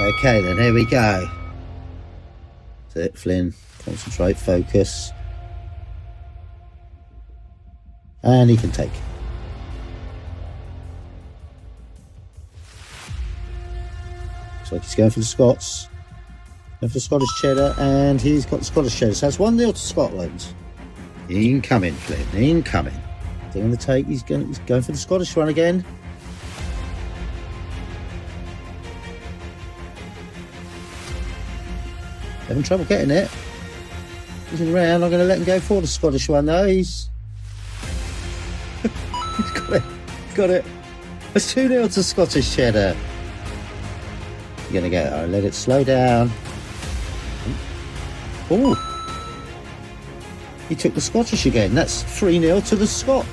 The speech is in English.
Okay then, here we go. That's it, Flynn. Concentrate, focus. And he can take. Looks like he's going for the Scots. Going for the Scottish cheddar, and he's got the Scottish cheddar. So that's 1-0 to Scotland. Incoming, Flynn, incoming. Doing the take, he's going for the Scottish one again. Having trouble getting it. He's around. I'm going to let him go for the Scottish one though. He's got it. Got it. It's 2-0 to Scottish cheddar. You're going to go. I'll let it slow down. Oh. He took the Scottish again. That's 3-0 to the Scot.